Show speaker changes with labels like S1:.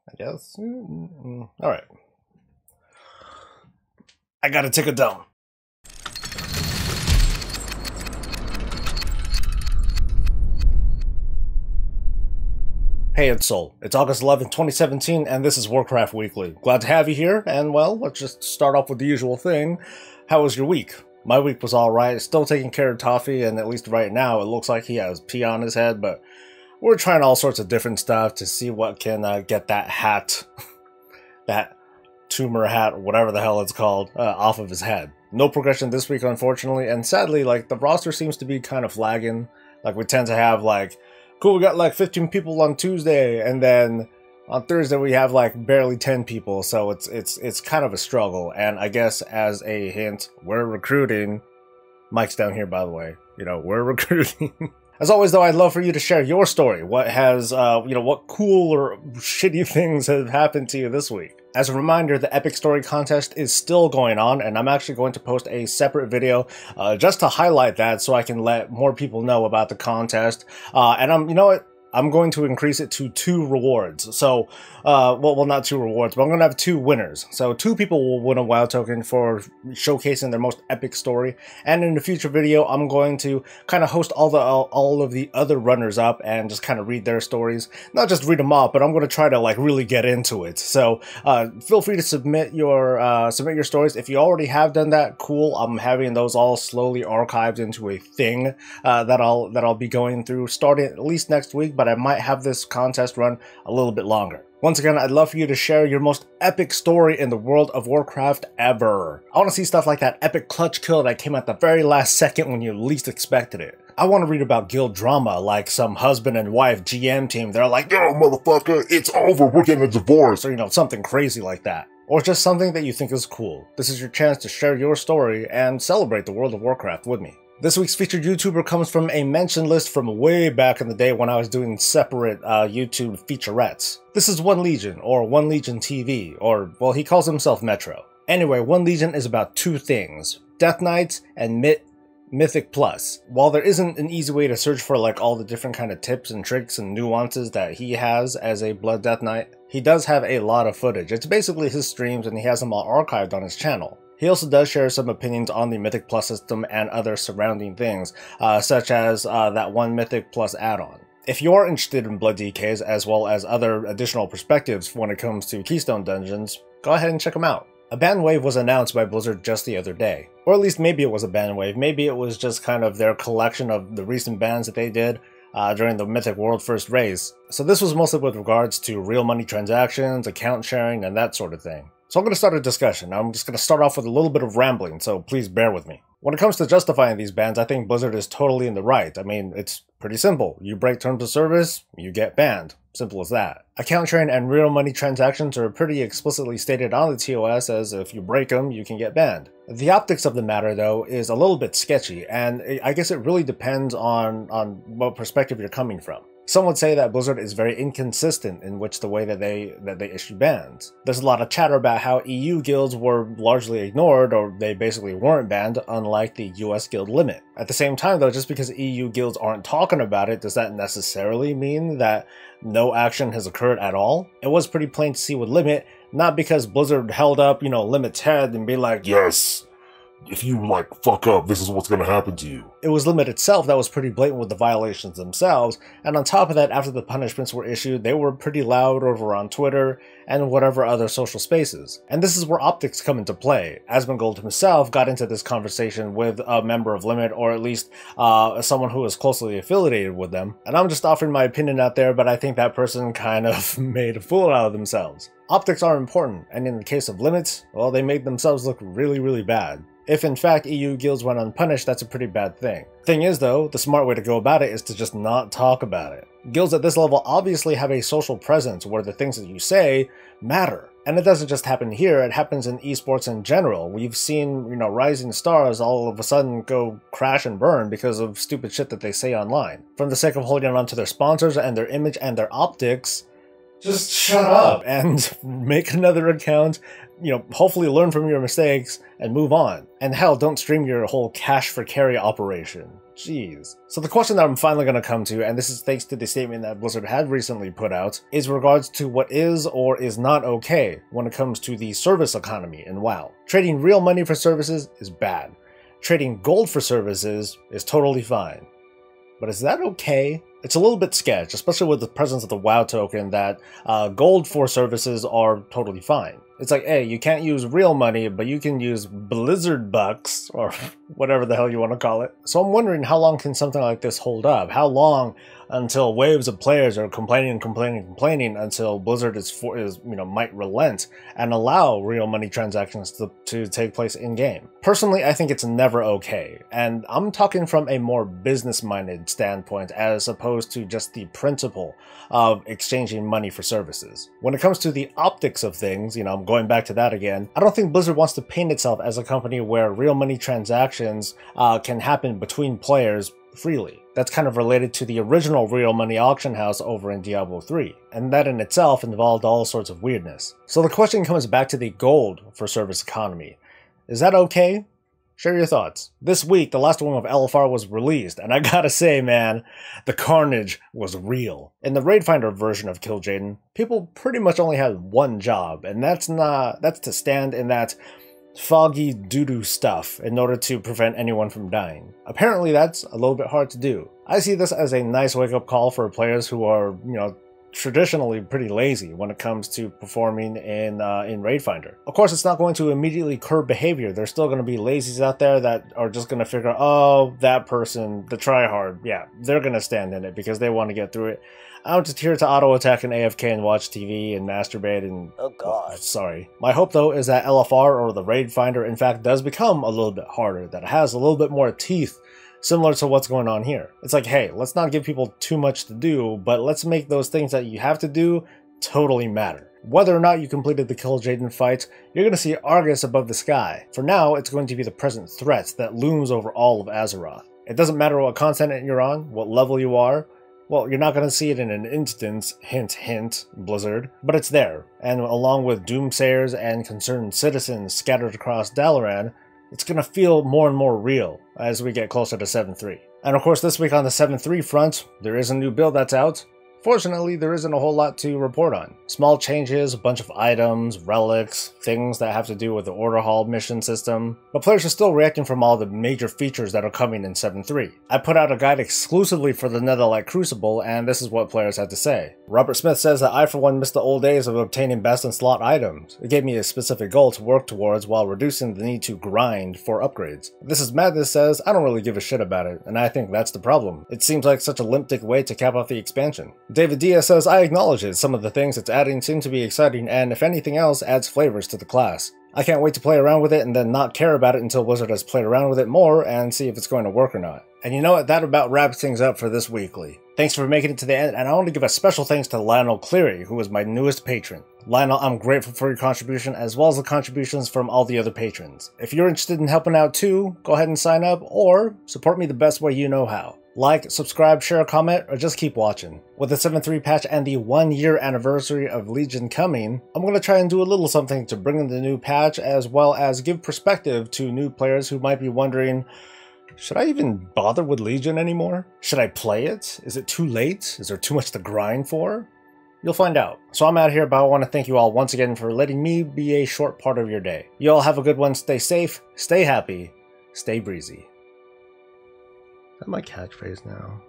S1: I guess. Alright. I gotta take it down. Hey, it's Soul. It's August 11th, 2017, and this is Warcraft Weekly. Glad to have you here, and well, let's just start off with the usual thing. How was your week? My week was alright, still taking care of Toffee, and at least right now, it looks like he has pee on his head, but we're trying all sorts of different stuff to see what can get that hat, that tumor hat, whatever the hell it's called, off of his head. No progression this week, unfortunately, and sadly, like, the roster seems to be kind of flagging. Like, we tend to have, like, cool, we got like 15 people on Tuesday, and then on Thursday we have like barely 10 people, so it's kind of a struggle. And I guess as a hint, we're recruiting. Mike's down here, by the way. You know, we're recruiting. As always, though, I'd love for you to share your story. What has, what cool or shitty things have happened to you this week? As a reminder, the Epic Story Contest is still going on, and I'm actually going to post a separate video just to highlight that so I can let more people know about the contest. And you know what? I'm going to increase it to 2 rewards. So, well, not 2 rewards, but I'm going to have 2 winners. So 2 people will win a WoW token for showcasing their most epic story. And in a future video, I'm going to kind of host all of the other runners up and just kind of read their stories. Not just read them off, but I'm going to try to like really get into it. So feel free to submit your stories. If you already have done that, cool. I'm having those all slowly archived into a thing that I'll be going through starting at least next week. But I might have this contest run a little bit longer. Once again, I'd love for you to share your most epic story in the world of Warcraft ever. I want to see stuff like that epic clutch kill that came at the very last second when you least expected it. I want to read about guild drama, like some husband and wife GM team. They're like, "Yo, motherfucker, it's over, we're getting a divorce," or something crazy like that. Or just something that you think is cool. This is your chance to share your story and celebrate the world of Warcraft with me. This week's featured YouTuber comes from a mention list from way back in the day when I was doing separate YouTube featurettes. This is OneLegion, or OneLegionTV, or, well, he calls himself Metro. Anyway, OneLegion is about 2 things: Death Knights and Mythic Plus. While there isn't an easy way to search for like all the different kind of tips and tricks and nuances that he has as a Blood Death Knight, he does have a lot of footage. It's basically his streams and he has them all archived on his channel. He also does share some opinions on the Mythic Plus system and other surrounding things, such as that one Mythic Plus add-on. If you're interested in Blood DKs as well as other additional perspectives when it comes to Keystone Dungeons, go ahead and check them out. A ban wave was announced by Blizzard just the other day. Or at least maybe it was a ban wave, maybe it was just kind of their collection of the recent bans that they did during the Mythic World First Raise. So this was mostly with regards to real money transactions, account sharing, and that sort of thing. So I'm going to start a discussion. I'm just going to start off with a little bit of rambling, so please bear with me. When it comes to justifying these bans, I think Blizzard is totally in the right. I mean, it's pretty simple. You break terms of service, you get banned. Simple as that. Account sharing and real money transactions are pretty explicitly stated on the TOS as if you break them, you can get banned. The optics of the matter, though, is a little bit sketchy, and I guess it really depends on what perspective you're coming from. Some would say that Blizzard is very inconsistent in which the way that they issue bans. There's a lot of chatter about how EU guilds were largely ignored, or they basically weren't banned, unlike the US guild limit. At the same time, though, just because EU guilds aren't talking about it, does that necessarily mean that no action has occurred at all? It was pretty plain to see with Limit, not because Blizzard held up, Limit's head and be like, "Yes, if you, fuck up, this is what's gonna happen to you." It was Limit itself that was pretty blatant with the violations themselves, and on top of that, after the punishments were issued, they were pretty loud over on Twitter and whatever other social spaces. And this is where optics come into play. Asmongold himself got into this conversation with a member of Limit, or at least someone who was closely affiliated with them. And I'm just offering my opinion out there, but I think that person kind of made a fool out of themselves. Optics are important, and in the case of Limits, well, they made themselves look really, really bad. If in fact EU guilds went unpunished, that's a pretty bad thing. Thing is though, the smart way to go about it is to just not talk about it. Guilds at this level obviously have a social presence where the things that you say matter. And it doesn't just happen here, it happens in esports in general. We've seen, rising stars all of a sudden go crash and burn because of stupid shit that they say online. From the sake of holding on to their sponsors and their image and their optics, just shut up and make another account, hopefully learn from your mistakes and move on. And hell, don't stream your whole cash for carry operation. Jeez. So the question that I'm finally going to come to, and this is thanks to the statement that Blizzard had recently put out, is regards to what is or is not okay when it comes to the service economy in WoW. Trading real money for services is bad. Trading gold for services is totally fine. But is that okay? It's a little bit sketch, especially with the presence of the WoW token, that gold for services are totally fine. It's like, hey, you can't use real money, but you can use Blizzard bucks, or whatever the hell you want to call it. So I'm wondering, how long can something like this hold up? How long until waves of players are complaining until Blizzard might relent and allow real money transactions to take place in game? Personally, I think it's never okay, and I'm talking from a more business-minded standpoint as opposed to just the principle of exchanging money for services. When it comes to the optics of things, I'm going back to that again, I don't think Blizzard wants to paint itself as a company where real money transactions can happen between players freely. That's kind of related to the original real money auction house over in Diablo 3, and that in itself involved all sorts of weirdness. So the question comes back to the gold for service economy. Is that okay? Share your thoughts. This week, the last one of LFR was released, and I gotta say, man, the carnage was real. In the Raid Finder version of Kill Jaden, people pretty much only had one job, and that's to stand in that foggy doo-doo stuff in order to prevent anyone from dying. Apparently that's a little bit hard to do. I see this as a nice wake-up call for players who are, traditionally pretty lazy when it comes to performing in Raid Finder. Of course, it's not going to immediately curb behavior. There's still going to be lazies out there that are just going to figure, oh, that person, the tryhard, yeah, they're going to stand in it because they want to get through it. I'm just here to auto-attack and AFK and watch TV and masturbate and... oh god. Sorry. My hope, though, is that LFR or the Raid Finder, in fact, does become a little bit harder, that it has a little bit more teeth, similar to what's going on here. It's like, hey, let's not give people too much to do, but let's make those things that you have to do totally matter. Whether or not you completed the Kill Jaden fight, you're going to see Argus above the sky. For now, it's going to be the present threat that looms over all of Azeroth. It doesn't matter what continent you're on, what level you are. Well, you're not going to see it in an instance, hint hint, Blizzard, but it's there, and along with doomsayers and concerned citizens scattered across Dalaran, it's going to feel more and more real as we get closer to 7.3. And of course, this week on the 7.3 front, there is a new build that's out. Fortunately, there isn't a whole lot to report on. Small changes, a bunch of items, relics, things that have to do with the Order Hall mission system, but players are still reacting from all the major features that are coming in 7.3. I put out a guide exclusively for the Netherlight Crucible, and this is what players had to say. Robert Smith says that I for one missed the old days of obtaining best in slot items. It gave me a specific goal to work towards while reducing the need to grind for upgrades. This is Madness says, I don't really give a shit about it, and I think that's the problem. It seems like such a limp-dick way to cap off the expansion. David Diaz says, I acknowledge it. Some of the things it's adding seem to be exciting and, if anything else, adds flavors to the class. I can't wait to play around with it and then not care about it until Blizzard has played around with it more and see if it's going to work or not. And you know what? That about wraps things up for this weekly. Thanks for making it to the end, and I want to give a special thanks to Lionel Cleary, who was my newest patron. Lionel, I'm grateful for your contribution, as well as the contributions from all the other patrons. If you're interested in helping out too, go ahead and sign up, or support me the best way you know how. Like, subscribe, share, comment, or just keep watching. With the 7.3 patch and the 1-year anniversary of Legion coming, I'm going to try and do a little something to bring in the new patch, as well as give perspective to new players who might be wondering, should I even bother with Legion anymore? Should I play it? Is it too late? Is there too much to grind for? You'll find out. So I'm out here, but I want to thank you all once again for letting me be a short part of your day. You all have a good one, stay safe, stay happy, stay breezy. Is that my catchphrase now?